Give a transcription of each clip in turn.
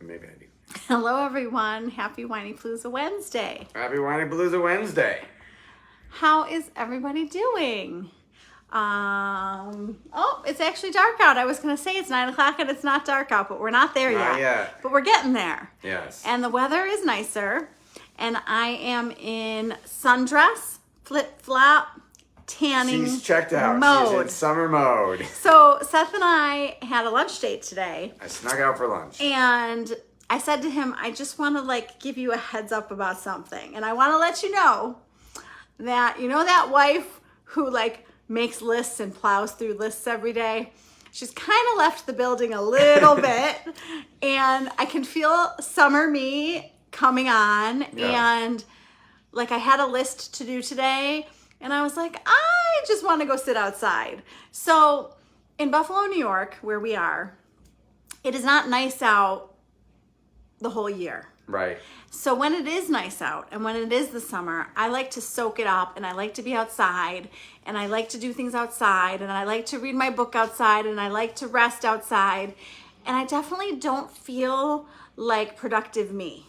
Maybe I do. Hello, everyone. Happy Whinypaluza Wednesday. Happy Whinypaluza Wednesday. How is everybody doing? Oh, it's actually dark out. I was going to say it's 9 o'clock and it's not dark out, but we're not there Not yet. yet. But we're getting there. Yes. And the weather is nicer. And I am in sundress, flip-flop, tanning She's checked out. mode. She's in summer mode. So Seth and I had a lunch date today. I snuck out for lunch. And I said to him, I just want to give you a heads up about something. And I want to let you know that, that wife who makes lists and plows through lists every day, she's kind of left the building a little bit. And I can feel summer me coming on. Yeah. And I had a list to do today. And I was like, I just want to go sit outside. So in Buffalo, New York, where we are, it is not nice out the whole year. Right. So when it is nice out and when it is the summer, I like to soak it up and I like to be outside and I like to do things outside and I like to read my book outside and I like to rest outside. And I definitely don't feel like productive me.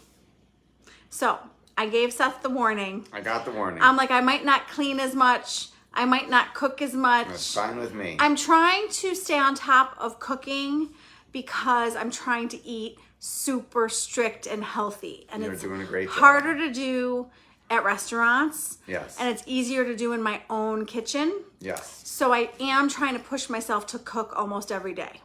So I gave Seth the warning. I got the warning. I'm like, I might not clean as much. I might not cook as much. That's fine with me. I'm trying to stay on top of cooking because I'm trying to eat super strict and healthy. And You're it's doing a great job. harder to do at restaurants. Yes. And it's easier to do in my own kitchen. Yes. So I am trying to push myself to cook almost every day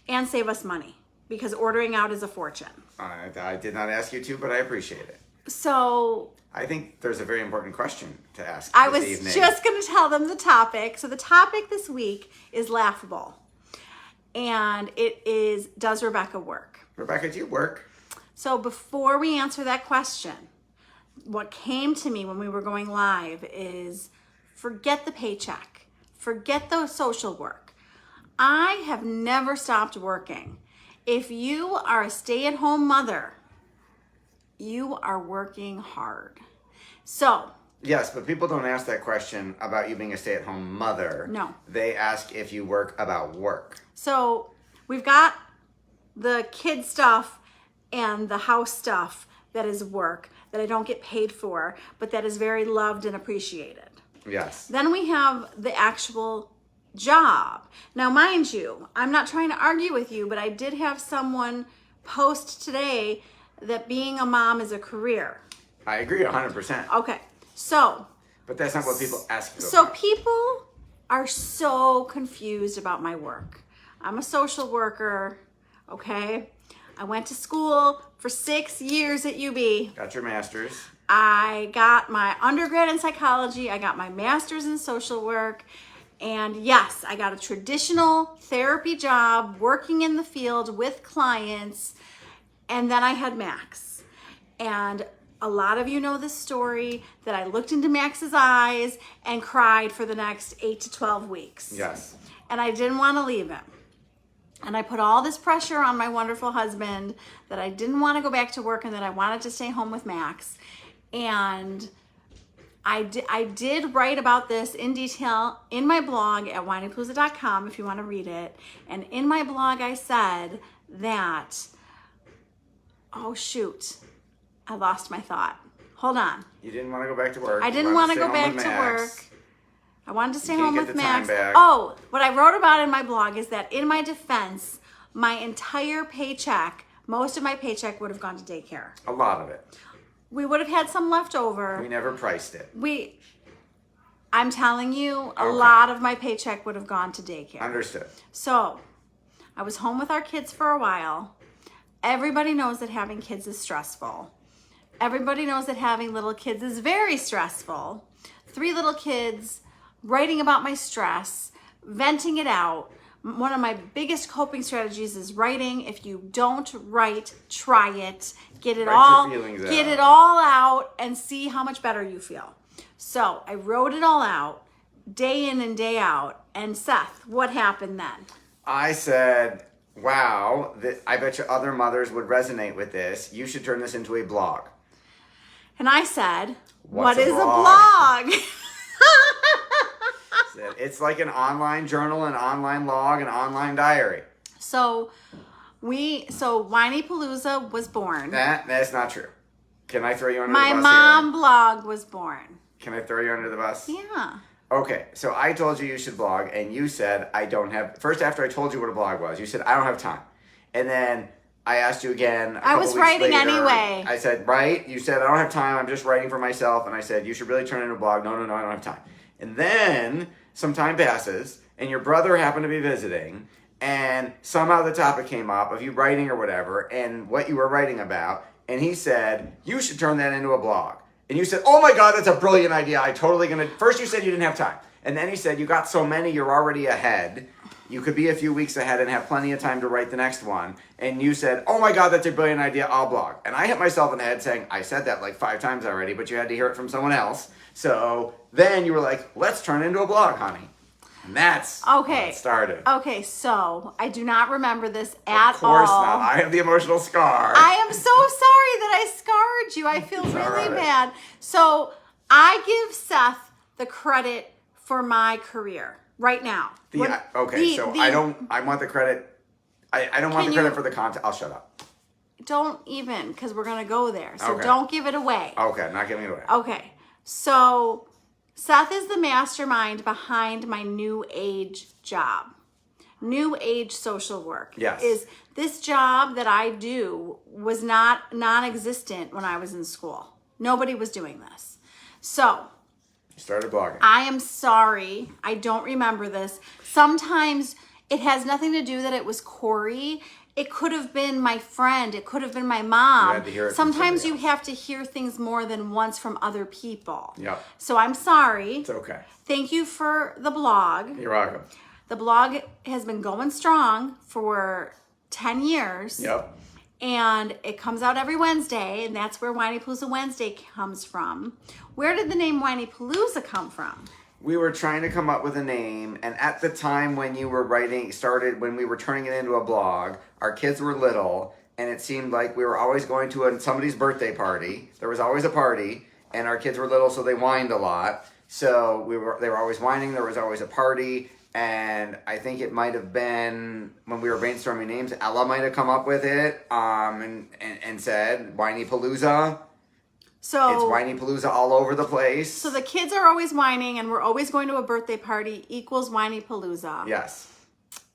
and save us money because ordering out is a fortune. I did not ask you to, but I appreciate it. So I think there's a very important question to ask I this was evening. just going to tell them the topic. So the topic this week is laughable. And it is, does Rebecca work? Rebecca, do you work? So before we answer that question, what came to me when we were going live is forget the paycheck. Forget the social work. I have never stopped working. If you are a stay-at-home mother, you are working hard. So Yes, but people don't ask that question about you being a stay-at-home mother. No. They ask if you work about work. So we've got the kid stuff and the house stuff that is work that I don't get paid for, but that is very loved and appreciated. Yes. Then we have the actual job. Now, mind you, I'm not trying to argue with you, but I did have someone post today that being a mom is a career. I agree 100%. Okay, so. But that's not what people ask you So about. people are so confused about my work. I'm a social worker, okay? I went to school for 6 years at UB. Got your master's. I got my undergrad in psychology. I got my master's in social work. And yes, I got a traditional therapy job working in the field with clients. And then I had Max. And a lot of you know this story that I looked into Max's eyes and cried for the next 8 to 12 weeks. Yes. And I didn't want to leave him. And I put all this pressure on my wonderful husband that I didn't want to go back to work and that I wanted to stay home with Max. And I did write about this in detail in my blog at whinypaluza.com if you want to read it. And in my blog, I said that, oh shoot, I lost my thought. Hold on. You didn't want to go back to work. I didn't want to go back to work. I wanted to stay You home can't with get the time Max. back. Oh, what I wrote about in my blog is that in my defense, my entire paycheck, most of my paycheck would have gone to daycare. A lot of it. We would have had some left over. We never priced it. I'm telling you, a Okay. lot of my paycheck would have gone to daycare. Understood. So I was home with our kids for a while. Everybody knows that having kids is stressful. Everybody knows that having little kids is very stressful. 3 little kids, writing about my stress, venting it out. One of my biggest coping strategies is writing. If you don't write, try it. Get it Write your feelings get out. it all out and see how much better you feel. So I wrote it all out, day in and day out. And Seth, what happened then? I said, wow, I bet you other mothers would resonate with this. You should turn this into a blog. And I said, What's what a is blog? a blog? It's like an online journal, an online log, an online diary. So So Whinypaluza was born. That's not true. Can I throw you under My the bus mom blog was born. Can I throw you under the bus? Yeah. Okay, so I told you should blog, and you said I don't have. First, after I told you what a blog was, you said I don't have time, and then I asked you again. I was writing anyway. I said, right? You said I don't have time. I'm just writing for myself, and I said you should really turn it into a blog. No, I don't have time. And then some time passes, and your brother happened to be visiting, and somehow the topic came up of you writing or whatever, and what you were writing about, and he said you should turn that into a blog. And you said, oh my God, that's a brilliant idea. First you said you didn't have time. And then he said, you got so many, you're already ahead. You could be a few weeks ahead and have plenty of time to write the next one. And you said, oh my God, that's a brilliant idea. I'll blog. And I hit myself in the head saying, I said that like 5 times already, but you had to hear it from someone else. So then you were like, let's turn it into a blog, honey. And that's okay. How it started. Okay, so I do not remember this at all. Of course not. I have the emotional scar. I am so sorry that I scarred you. I feel really bad. So I give Seth the credit for my career right now. I want the credit. I don't want the credit for the content. I'll shut up. Don't even, because we're going to go there. So Okay. Don't give it away. Okay, not giving it away. Okay, so Seth is the mastermind behind my new age job. New age social work. Yes. Is this job that I do was not non-existent when I was in school. Nobody was doing this. So You started blogging. I am sorry. I don't remember this. Sometimes it has nothing to do that it was Corey. It could have been my friend. It could have been my mom. You had to hear it from Sometimes somebody you have to hear things more than once from other people. Yep. So I'm sorry. It's okay. Thank you for the blog. You're welcome. The blog has been going strong for 10 years. Yep. And it comes out every Wednesday, and that's where Whinypaluza Wednesday comes from. Where did the name Whinypaluza come from? We were trying to come up with a name, and at the time when you were when we were turning it into a blog, our kids were little, and it seemed like we were always going to somebody's birthday party. There was always a party, and our kids were little, so they whined a lot. So they were always whining. There was always a party, and I think it might have been when we were brainstorming names. Ella might have come up with it, and said Whinypaluza. So it's Whinypaluza all over the place. So the kids are always whining, and we're always going to a birthday party equals Whinypaluza. Yes.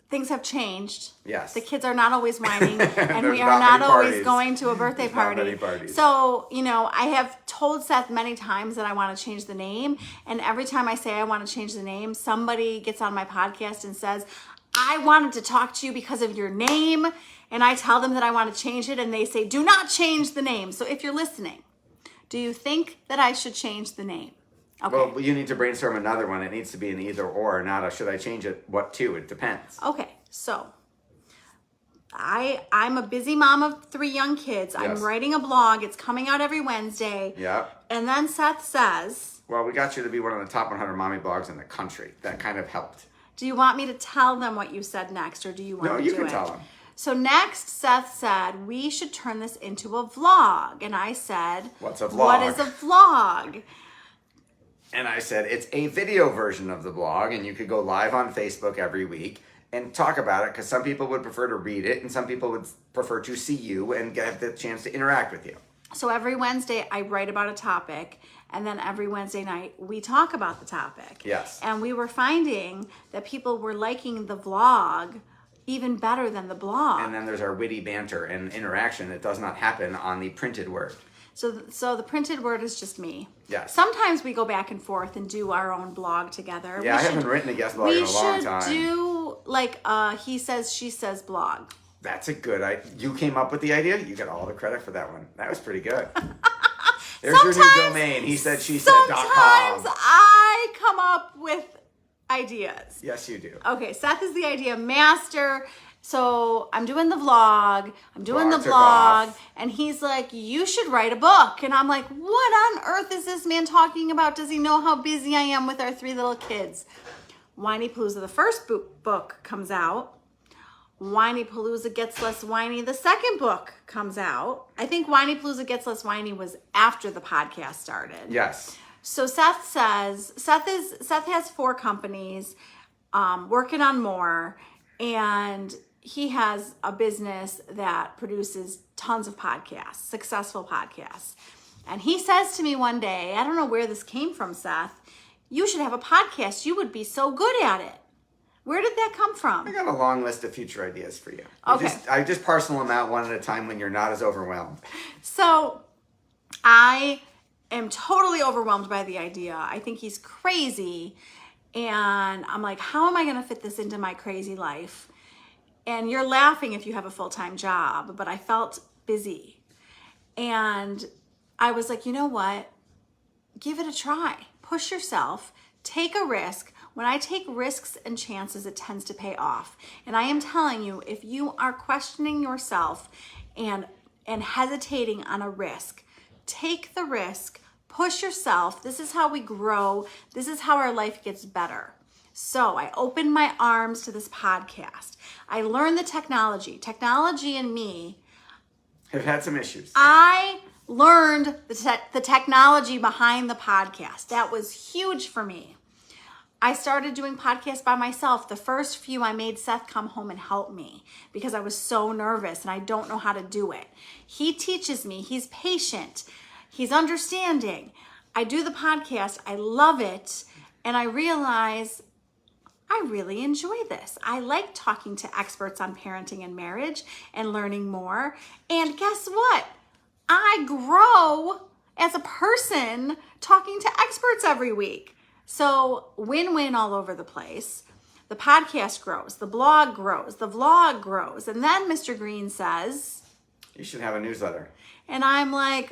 Things have changed. Yes. The kids are not always whining, and we are not always going to a birthday party. Not many parties. So, I have told Seth many times that I want to change the name, and every time I say I want to change the name, somebody gets on my podcast and says, I wanted to talk to you because of your name, and I tell them that I want to change it, and they say, do not change the name. So if you're listening, do you think that I should change the name? Okay. Well, you need to brainstorm another one. It needs to be an either or, not a should I change it, what to? It depends. Okay, so I'm a busy mom of 3 young kids. Yes. I'm writing a blog. It's coming out every Wednesday. Yeah. And then Seth says, well, we got you to be one of the top 100 mommy blogs in the country. That kind of helped. do you want me to tell them what you said next, or do you want to do it? No, you can tell them. So next, Seth said, we should turn this into a vlog. And I said, what's a vlog? What is a vlog? And I said, it's a video version of the blog, and you could go live on Facebook every week and talk about it, because some people would prefer to read it, and some people would prefer to see you and get the chance to interact with you. So every Wednesday, I write about a topic, and then every Wednesday night, we talk about the topic. Yes. And we were finding that people were liking the vlog even better than the blog. And then there's our witty banter and interaction that does not happen on the printed word. So the printed word is just me. Yes. Sometimes we go back and forth and do our own blog together. Yeah, I haven't written a guest blog in a long time. We should do like he says, she says blog. That's a good idea. You came up with the idea. You get all the credit for that one. That was pretty good. There's your new domain. He said, she said .com. Sometimes I come up with ideas. Yes, you do. Okay, Seth is the idea master. So I'm doing the vlog, I'm doing Blog the took blog, off. and he's like, you should write a book. And I'm like, what on earth is this man talking about? Does he know how busy I am with our 3 little kids? Whinypaluza, the first book comes out. Whinypaluza Gets Less Whiny, the second book comes out. I think Whinypaluza Gets Less Whiny was after the podcast started. Yes. So Seth has 4 companies, working on more, and he has a business that produces tons of podcasts, successful podcasts. And he says to me one day, I don't know where this came from, Seth, you should have a podcast. You would be so good at it. Where did that come from? I got a long list of future ideas for you. Okay. I just parcel them out one at a time when you're not as overwhelmed. So I am totally overwhelmed by the idea. I think he's crazy. And I'm like, how am I going to fit this into my crazy life? And you're laughing if you have a full-time job, but I felt busy. And I was like, you know what? Give it a try. Push yourself. Take a risk. When I take risks and chances, it tends to pay off. And I am telling you, if you are questioning yourself and hesitating on a risk, take the risk, push yourself. This is how we grow. This is how our life gets better. So I opened my arms to this podcast. I learned the technology. Technology and me have had some issues. I learned the technology behind the podcast. That was huge for me. I started doing podcasts by myself. The first few I made Seth come home and help me because I was so nervous and I don't know how to do it. He teaches me. He's patient. He's understanding. I do the podcast. I love it. And I realize I really enjoy this. I like talking to experts on parenting and marriage and learning more. And guess what? I grow as a person talking to experts every week. So win-win all over the place. The podcast grows, the blog grows, the vlog grows. And then Mr. Green says, you should have a newsletter. And I'm like,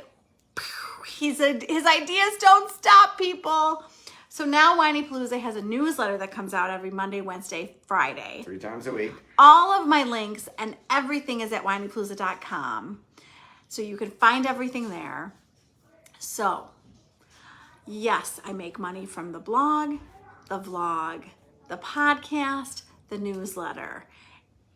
his ideas don't stop, people. So now Whinypaluza has a newsletter that comes out every Monday, Wednesday, Friday. 3 times a week. All of my links and everything is at whinypaluza.com. So you can find everything there. So yes, I make money from the blog, the vlog, the podcast, the newsletter.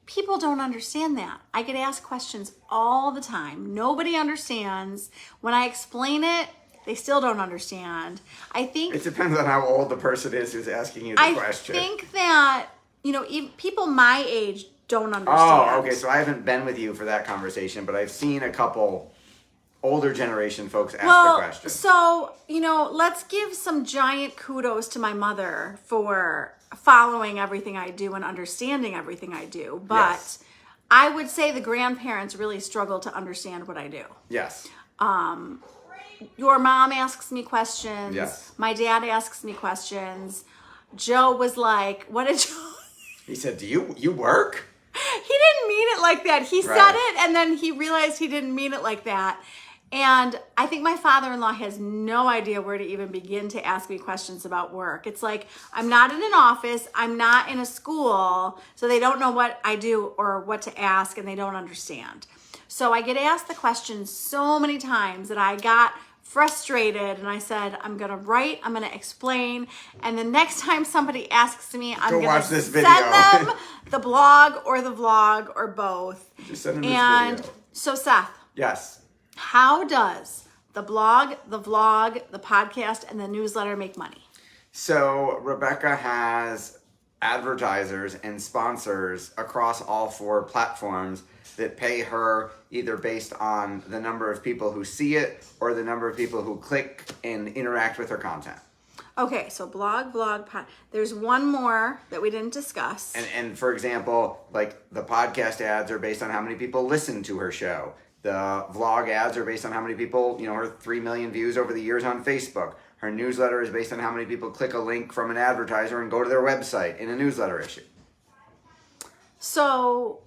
People don't understand that. I get asked questions all the time. Nobody understands. When I explain it, they still don't understand. I think it depends on how old the person is who's asking you the question. I think that, even people my age don't understand. Oh, okay. So I haven't been with you for that conversation, but I've seen a couple older generation folks ask the question. So, let's give some giant kudos to my mother for following everything I do and understanding everything I do. But yes. I would say the grandparents really struggle to understand what I do. Yes. Your mom asks me questions. Yes. My dad asks me questions. Joe was like, what did Joe... He said, do you work? He didn't mean it like that. He said it and then he realized he didn't mean it like that. And I think my father-in-law has no idea where to even begin to ask me questions about work. It's like, I'm not in an office, I'm not in a school, so they don't know what I do or what to ask, and they don't understand. So I get asked the question so many times that I got frustrated and I said, I'm gonna write, I'm gonna explain, and the next time somebody asks me, I'm gonna send them the blog or the vlog or both. Just send them this video. So Seth. Yes. How does the blog, the vlog, the podcast, and the newsletter make money? So Rebecca has advertisers and sponsors across all 4 platforms that pay her either based on the number of people who see it or the number of people who click and interact with her content. Okay, so blog, vlog, pod. There's one more that we didn't discuss. And for example, like the podcast ads are based on how many people listen to her show. The vlog ads are based on how many people, her 3 million views over the years on Facebook. Her newsletter is based on how many people click a link from an advertiser and go to their website in a newsletter issue. So,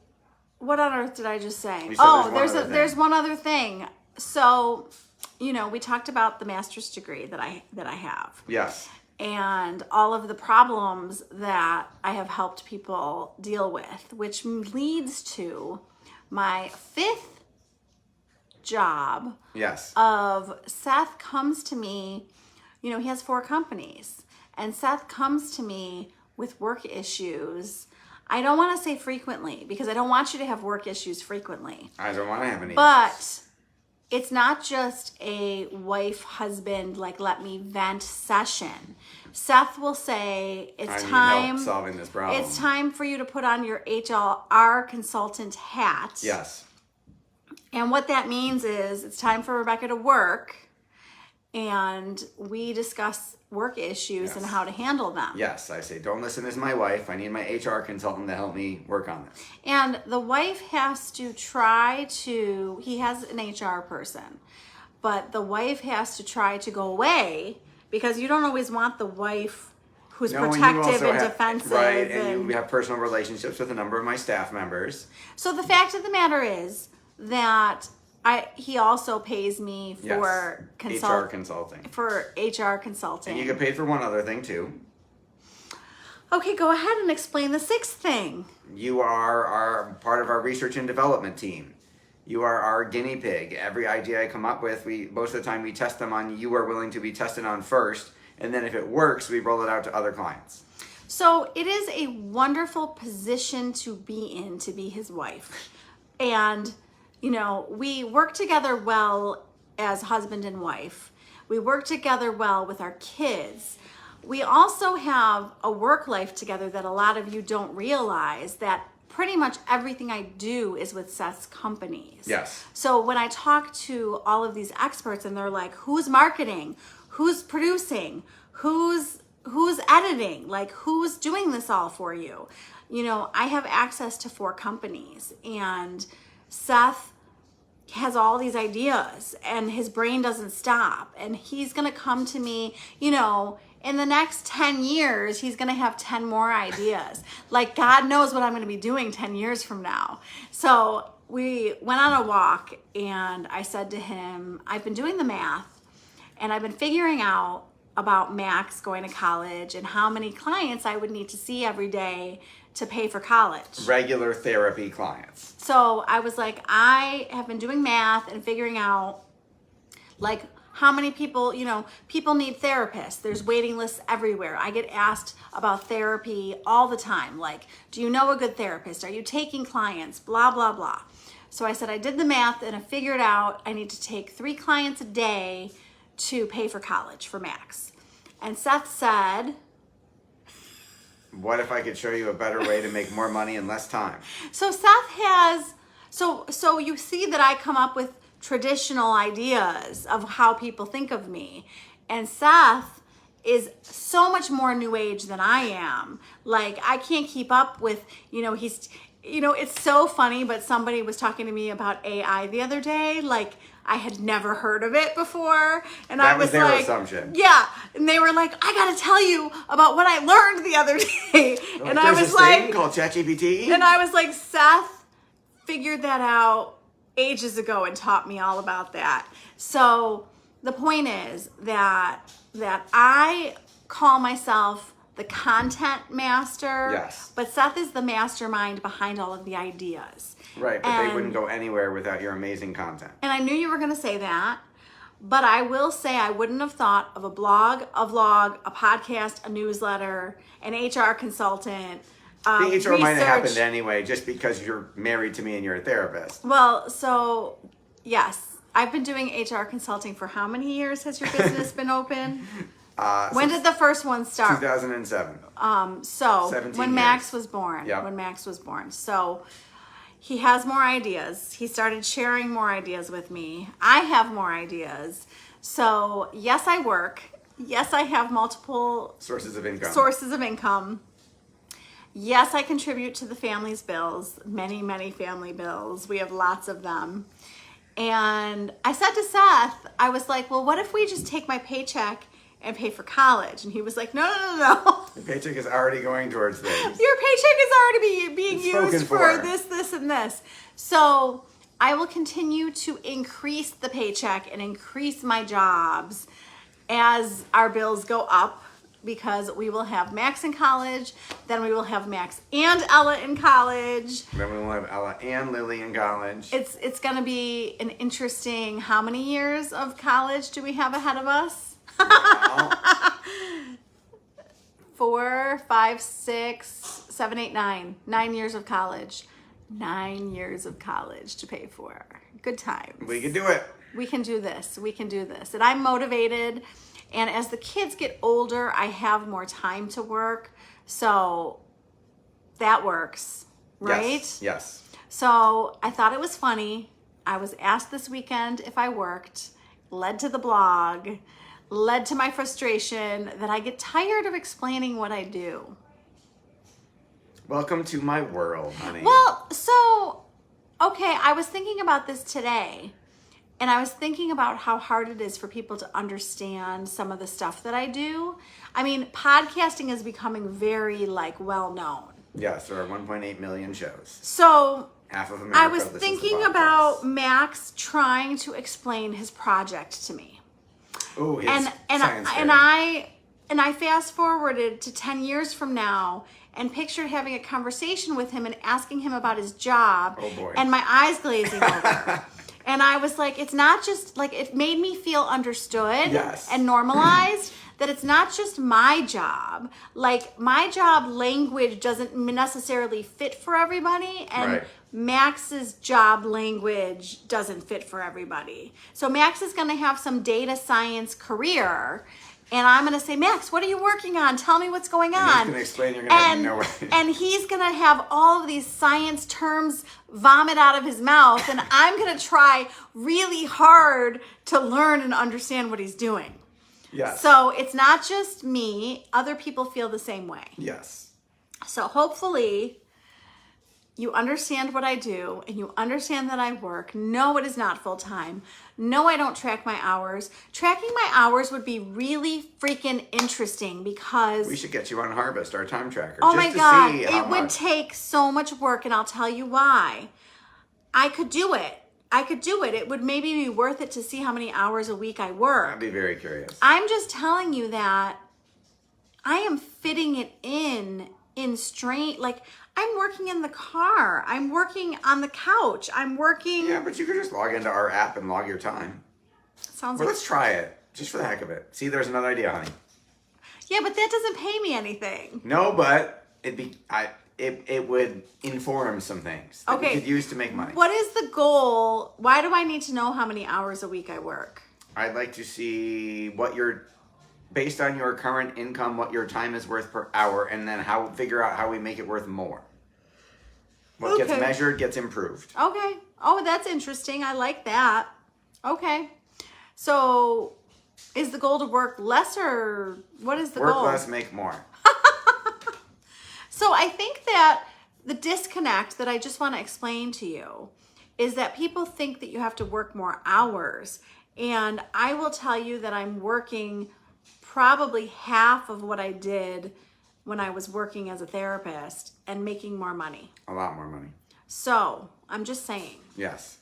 what on earth did I just say? There's one other thing. So, we talked about the master's degree that I have. Yes. And all of the problems that I have helped people deal with, which leads to my 5th job. Yes. Of Seth comes to me, he has 4 companies, and Seth comes to me with work issues. I don't want to say frequently because I don't want you to have work issues frequently. I don't want to have any. But it's not just a wife husband like let me vent session. Seth will say I it's need time help solving this problem. it's time for you to put on your HR consultant hat. Yes. And what that means is it's time for Rebecca to work, and we discuss work issues Yes. and how to handle them. Yes, I say, don't listen to my wife. I need my HR consultant to help me work on this. And the wife has to try to, he has an HR person, but the wife has to try to go away, because you don't always want the wife who's No, and you protective also and have- defensive. Right, and you have personal relationships with a number of my staff members. So the fact of the matter is that he also pays me for Yes. HR consulting. for HR consulting. And you get paid for one other thing too. Okay, go ahead and explain the sixth thing. You are part of our research and development team. You are our guinea pig. Every idea I come up with, most of the time we test them on you are willing to be tested on first, and then if it works, we roll it out to other clients. So it is a wonderful position to be his wife. And, you know, we work together well as husband and wife. We work together well with our kids. We also have a work life together that a lot of you don't realize, that pretty much everything I do is with Seth's companies. Yes. So when I talk to all of these experts and they're like, who's marketing? Who's producing? Who's editing? Like, who's doing this all for you? You know, I have access to 4 companies, and Seth has all these ideas and his brain doesn't stop, and he's going to come to me, you know, in the next 10 years, he's going to have 10 more ideas. Like, God knows what I'm going to be doing 10 years from now. So we went on a walk, and I said to him, I've been doing the math, and I've been figuring out about Max going to college and how many clients I would need to see every day to pay for college. Regular therapy clients. So I was like, I have been doing math and figuring out, like, how many people, you know, people need therapists. There's waiting lists everywhere. I get asked about therapy all the time. Like, do you know a good therapist? Are you taking clients? Blah, blah, blah. So I said, I did the math and I figured out I need to take 3 clients a day to pay for college for Max. And Seth said, what if I could show you a better way to make more money in less time? so Seth has, so you see that I come up with traditional ideas of how people think of me. And Seth is so much more new age than I am. Like, I can't keep up with, you know, it's so funny, but somebody was talking to me about AI the other day. Like, I had never heard of it before. And That I was was their like, assumption. yeah. And they were like, I gotta tell you about what I learned the other day. And I There's was this like, thing called ChatGPT. and I was like, Seth figured that out ages ago and taught me all about that. So the point is that I call myself the content master. Yes. But Seth is the mastermind behind all of the ideas. Right, but And- they wouldn't go anywhere without your amazing content. And I knew you were going to say that. But I will say I wouldn't have thought of a blog, a vlog, a podcast, a newsletter, an HR consultant. The HR might have research. happened anyway, just because you're married to me and you're a therapist. Well, so yes, I've been doing HR consulting for how many years has your business been open? When did the first one start? 2007. So 17 when years. Max was born. Yep. When Max was born. So he has more ideas. He started sharing more ideas with me. I have more ideas. So yes, I work. Yes, I have multiple Sources of income. sources of income. Yes, I contribute to the family's bills, many, many family bills. We have lots of them. And I said to Seth, I was like, well, what if we just take my paycheck and pay for college? And he was like, no. The paycheck is already going towards things. Your paycheck is already being It's spoken used for for. this, and this. So I will continue to increase the paycheck and increase my jobs as our bills go up, because we will have Max in college, then we will have Max and Ella in college. Then we will have Ella and Lily in college. It's going to be an interesting, how many years of college do we have ahead of us? Well, 4, 5, 6, 7, 8, 9. 9 years of college. 9 years of college to pay for. Good times. We can do it. We can do this. We can do this. And I'm motivated. And as the kids get older, I have more time to work. So that works, right? Yes. So I thought it was funny. I was asked this weekend if I worked, led to the blog, led to my frustration that I get tired of explaining what I do. Welcome to my world, honey. Well, so, okay, I was thinking about this today, and I was thinking about how hard it is for people to understand some of the stuff that I do. I mean, podcasting is becoming very, well known. Yes, there are 1.8 million shows. So, Half of America I was listens to thinking podcasts. about Max trying to explain his project to me. Ooh, his And science fair. I fast forwarded to 10 years from now and pictured having a conversation with him and asking him about his job. Oh, boy. And my eyes glazing over. And I was like, it's not just it made me feel understood Yes. and normalized that it's not just my job. Like, my job language doesn't necessarily fit for everybody, and Right. Max's job language doesn't fit for everybody. So Max is going to have some data science career, and I'm going to say, Max, what are you working on? Tell me what's going on. He's going to explain, you're going to have no way. And he's going to have all of these science terms vomit out of his mouth, and I'm going to try really hard to learn and understand what he's doing. Yes. So it's not just me. Other people feel the same way. Yes. So hopefully you understand what I do and you understand that I work. No, it is not full time. No, I don't track my hours. Tracking my hours would be really freaking interesting because... We should get you on Harvest, our time tracker. Oh just my to God, see how it would much. take so much work, and I'll tell you why. I could do it. It would maybe be worth it to see how many hours a week I work. I'd be very curious. I'm just telling you that I am fitting it in strain. Like, I'm working in the car. I'm working on the couch. I'm working. Yeah, but you could just log into our app and log your time. Sounds Well, like. let's try it, just for the heck of it. See, there's another idea, honey. Yeah, but that doesn't pay me anything. No, but it would inform some things that we Okay. could use to make money. What is the goal? Why do I need to know how many hours a week I work? I'd like to see based on your current income, what your time is worth per hour, and then figure out how we make it worth more. What gets Okay. measured gets improved. Okay. Oh, that's interesting. I like that. Okay. So, is the goal to work less, or what is the Work goal? less, make more. So I think that the disconnect that I just want to explain to you is that people think that you have to work more hours. And I will tell you that I'm working probably half of what I did when I was working as a therapist and making more money. A lot more money. So I'm just saying. Yes.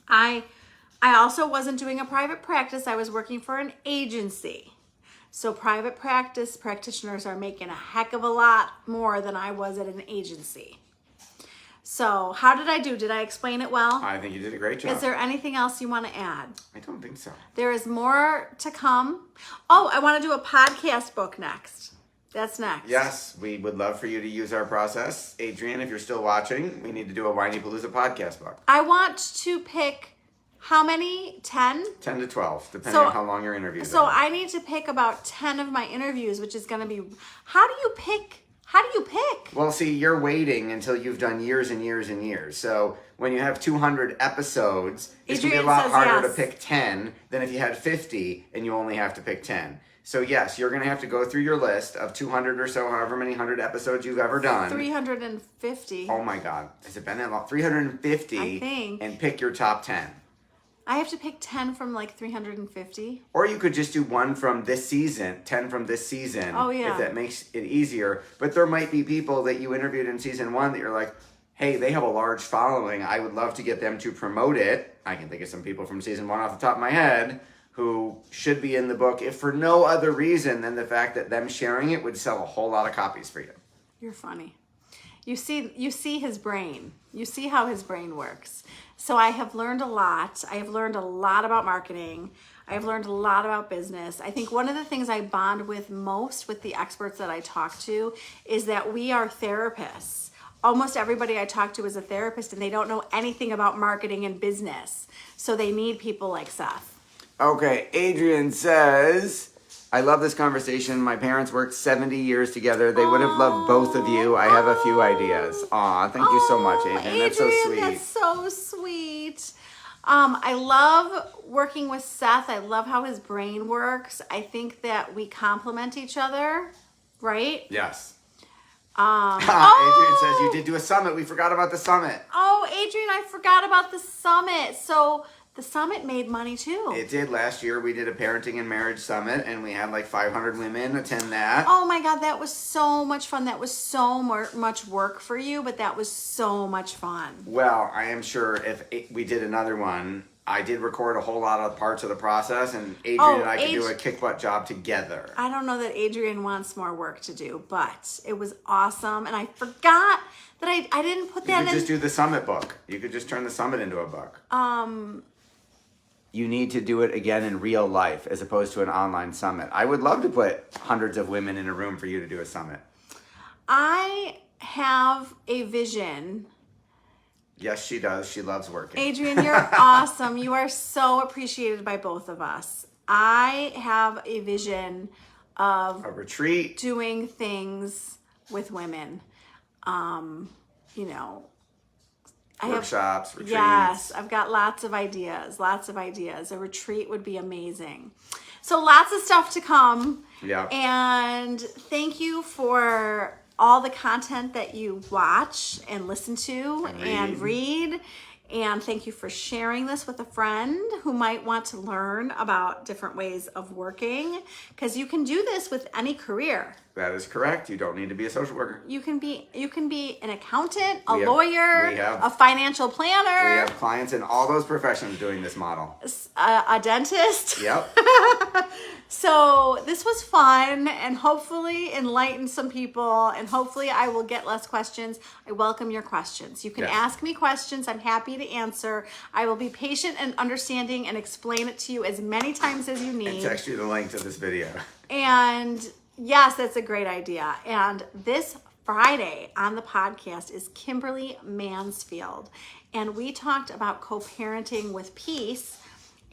I also wasn't doing a private practice. I was working for an agency. So private practice practitioners are making a heck of a lot more than I was at an agency. So how did I do? Did I explain it well? I think you did a great job. Is there anything else you want to add? I don't think so. There is more to come. Oh, I want to do a podcast book next. That's next. Yes, we would love for you to use our process. Adrian, if you're still watching, we need to do a Whinypaluza podcast book. I want to pick how many? 10? 10 to 12, depending So- on how long your interviews So are. I need to pick about 10 of my interviews, which is going to be, how do you pick? Well, see, you're waiting until you've done years and years and years. So when you have 200 episodes, it's going to be a Adrian lot says harder yes. to pick 10 than if you had 50 and you only have to pick 10. So yes, you're going to have to go through your list of 200 or so, however many 100 episodes you've ever done. 350. Oh my God. Has it been that long? 350. I think. And pick your top 10. I have to pick 10 from like 350. Or you could just do one from this season, 10 from this season. Oh, yeah. If that makes it easier. But there might be people that you interviewed in season 1 that you're like, hey, they have a large following. I would love to get them to promote it. I can think of some people from season 1 off the top of my head who should be in the book, if for no other reason than the fact that them sharing it would sell a whole lot of copies for you. You're funny. You see his brain. You see how his brain works. So I have learned a lot. I have learned a lot about marketing. I have learned a lot about business. I think one of the things I bond with most with the experts that I talk to is that we are therapists. almost everybody I talk to is a therapist and they don't know anything about marketing and business. So they need people like Seth. Okay, Adrian says, I love this conversation. My parents worked 70 years together. They would have loved both of you. I have a few ideas. Aw, thank you so much, Adrian. That's so sweet. That's so sweet. I love working with Seth. I love how his brain works. I think that we complement each other, right? Yes. Oh, Adrian says you did do a summit. We forgot about the summit. Oh, Adrian, I forgot about the summit. So the summit made money too. It did. Last year we did a parenting and marriage summit and we had like 500 women attend that. Oh my God, that was so much fun. That was so much work for you, but that was so much fun. Well, I am sure if we did another one, I did record a whole lot of parts of the process, and Adrian and I could do a kick-butt job together. I don't know that Adrian wants more work to do, but it was awesome. And I forgot that I didn't put that in. You could just do the summit book. You could just turn the summit into a book. You need to do it again in real life as opposed to an online summit. I would love to put hundreds of women in a room for you to do a summit. I have a vision. Yes, she does. She loves working. Adrian, you're awesome. You are so appreciated by both of us. I have a vision of a retreat, doing things with women. You know, workshops, retreats. Yes, I've got lots of ideas. A retreat would be amazing. So lots of stuff to come. Yeah. And thank you for all the content that you watch and listen to and read. And thank you for sharing this with a friend who might want to learn about different ways of working, because you can do this with any career. That is correct. You don't need to be a social worker. You can be an accountant, a lawyer, a financial planner. We have clients in all those professions doing this model. A dentist. Yep. So this was fun and hopefully enlighten some people, and hopefully I will get less questions. I welcome your questions. You can ask me questions. I'm happy to answer. I will be patient and understanding and explain it to you as many times as you need. And text you the link to this video. And yes, that's a great idea. And this Friday on the podcast is Kimberly Mansfield. And we talked about co-parenting with peace.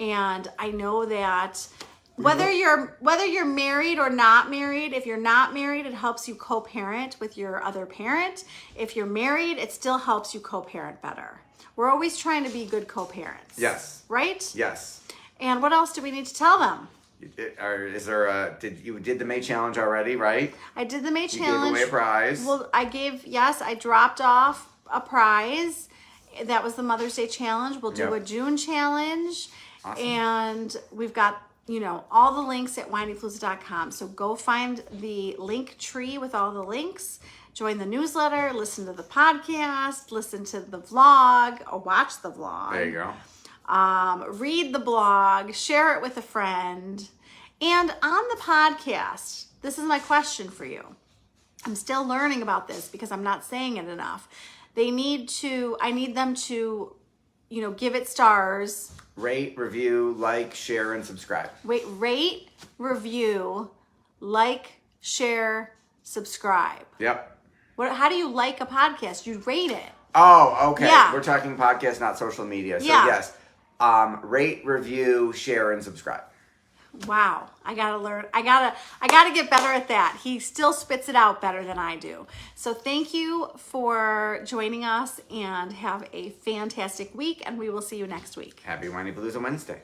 And I know that whether you're married or not married, if you're not married, it helps you co-parent with your other parent. If you're married, it still helps you co-parent better. We're always trying to be good co-parents. Yes. Right? Yes. And what else do we need to tell them? Is there a, you did the May challenge already, right? I did the May challenge. You gave away a prize. Well, I dropped off a prize. That was the Mother's Day challenge. We'll do a June challenge. Awesome. And we've got, all the links at whinypaluza.com. So go find the link tree with all the links. Join the newsletter, listen to the podcast, listen to the vlog, or watch the vlog. There you go. Read the blog, share it with a friend. And on the podcast, this is my question for you. I'm still learning about this because I'm not saying it enough. I need them to, give it stars. Rate, review, like, share, and subscribe. Rate, review, like, share, subscribe. Yep. How do you like a podcast? You rate it. Oh, okay. Yeah. We're talking podcast, not social media. So yes, rate, review, share, and subscribe. Wow. I gotta learn. I gotta get better at that. He still spits it out better than I do. So thank you for joining us and have a fantastic week, and we will see you next week. Happy Whinypaluza Wednesday.